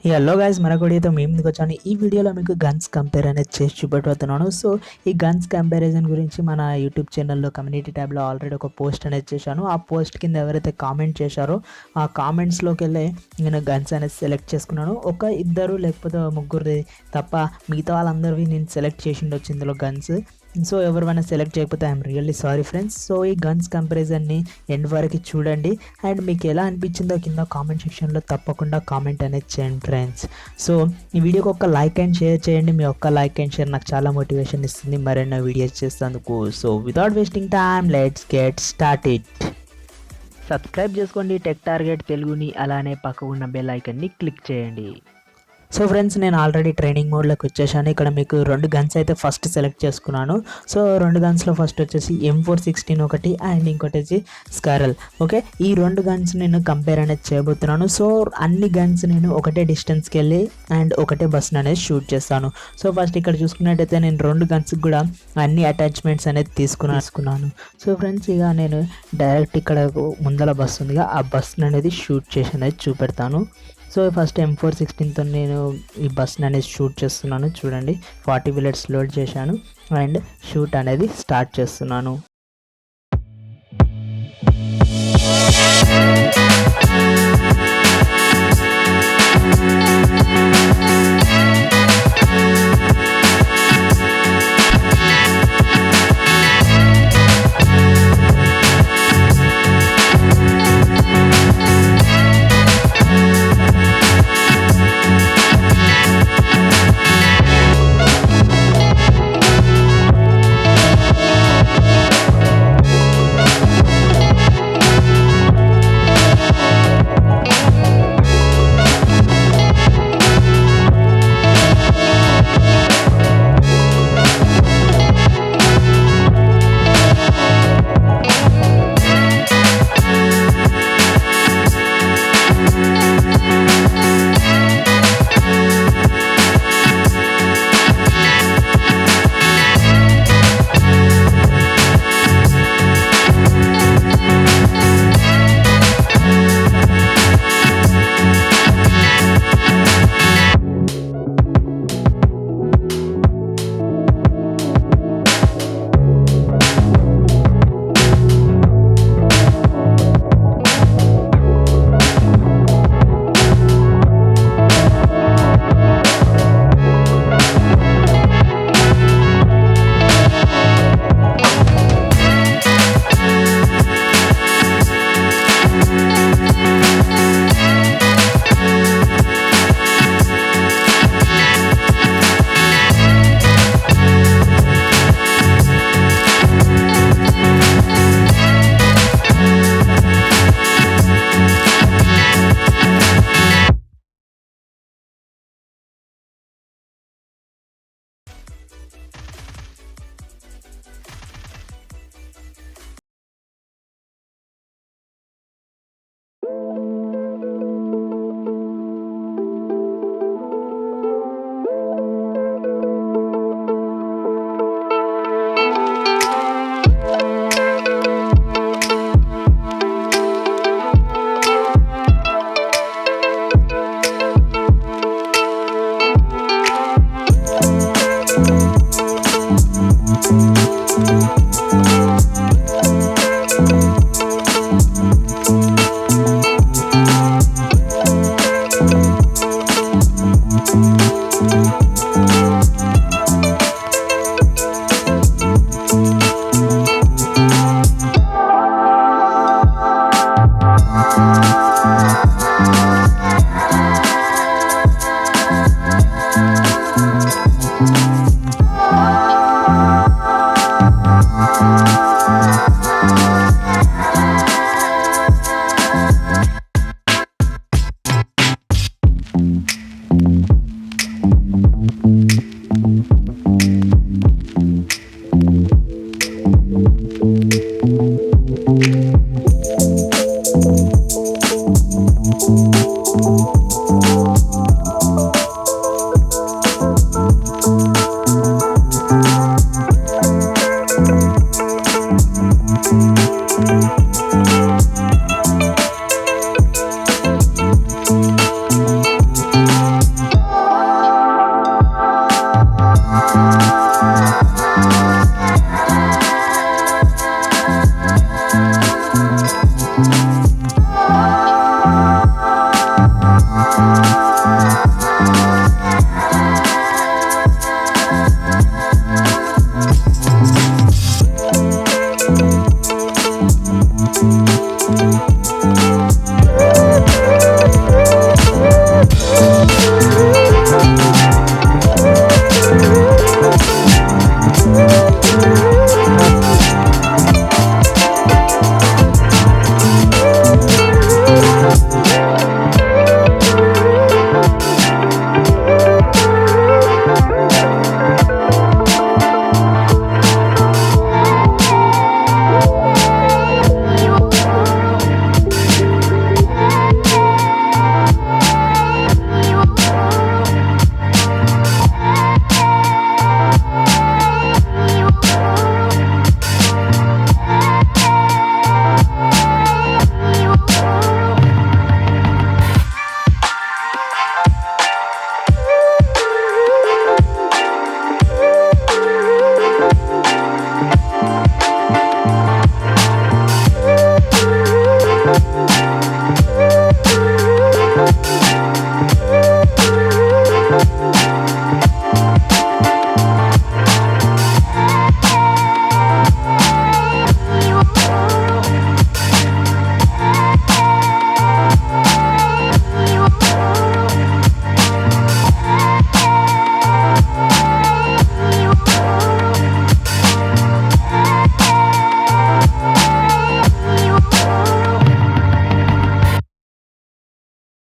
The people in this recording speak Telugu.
హలో గైస్, మరొక వీడియోతో మీ ముందుకు వచ్చాను. ఈ వీడియోలో మీకు గన్స్ కంపేర్ అనేది చేసి చూపెట్టబోతున్నాను. సో ఈ గన్స్ కంపారిజన్ గురించి మన యూట్యూబ్ ఛానల్లో కమ్యూనిటీ ట్యాబ్లో ఆల్రెడీ ఒక పోస్ట్ అనేది చేశాను. ఆ పోస్ట్ కింద ఎవరైతే కామెంట్ చేశారో ఆ కామెంట్స్లోకి వెళ్ళి నేను గన్స్ అనేది సెలెక్ట్ చేసుకున్నాను. ఒక ఇద్దరు లేకపోతే ముగ్గురు తప్ప మిగతా వాళ్ళందరివి నేను సెలెక్ట్ చేసి ఉండొచ్చు ఇందులో గన్స్. సో ఎవరైనా సెలెక్ట్ చేయకపోతే I'm really sorry friends. So ఈ గన్స్ కంపారిజన్ని ఎండ్ వరకు చూడండి అండ్ మీకు ఎలా అనిపించిందో కింద కామెంట్ సెక్షన్లో తప్పకుండా కామెంట్ అనేది చేయండి ఫ్రెండ్స్. సో ఈ వీడియోకి ఒక లైక్ అండ్ షేర్ చేయండి. మీ ఒక్క లైక్ అండ్ షేర్ నాకు చాలా మోటివేషన్ ఇస్తుంది మరెన్నో వీడియోస్ చేసేందుకు. So without wasting time let's get started. Subscribe చేసుకోండి టెక్ టార్గెట్ తెలుగుని, అలానే పక్క ఉన్న బెల్ ఐకన్ని క్లిక్ చేయండి. సో ఫ్రెండ్స్, నేను ఆల్రెడీ ట్రైనింగ్ మోడ్లోకి వచ్చేసాను. ఇక్కడ మీకు రెండు గన్స్ అయితే ఫస్ట్ సెలెక్ట్ చేసుకున్నాను. సో రెండు గన్స్లో ఫస్ట్ వచ్చేసి M416 ఒకటి అండ్ ఇంకోటి వచ్చి స్కారల్. ఓకే, ఈ రెండు గన్స్ నేను కంపేర్ అనేది చేయబోతున్నాను. సో అన్ని గన్స్ నేను ఒకటే డిస్టెన్స్కి వెళ్ళి అండ్ ఒకటే బస్ని అనేది షూట్ చేస్తాను. సో ఫస్ట్ ఇక్కడ చూసుకున్నట్టయితే నేను రెండు గన్స్కి కూడా అన్ని అటాచ్మెంట్స్ అనేది తీసుకున్నాను. సో ఫ్రెండ్స్, ఇక నేను డైరెక్ట్ ఇక్కడ ముందల బస్ ఉందిగా ఆ బస్ని అనేది షూట్ చేసి అనేది చూపెడతాను. సో ఫస్ట్ M416తో నేను ఈ బస్ని అనేది షూట్ చేస్తున్నాను. చూడండి, 40 bullets లోడ్ చేశాను అండ్ షూట్ అనేది స్టార్ట్ చేస్తున్నాను.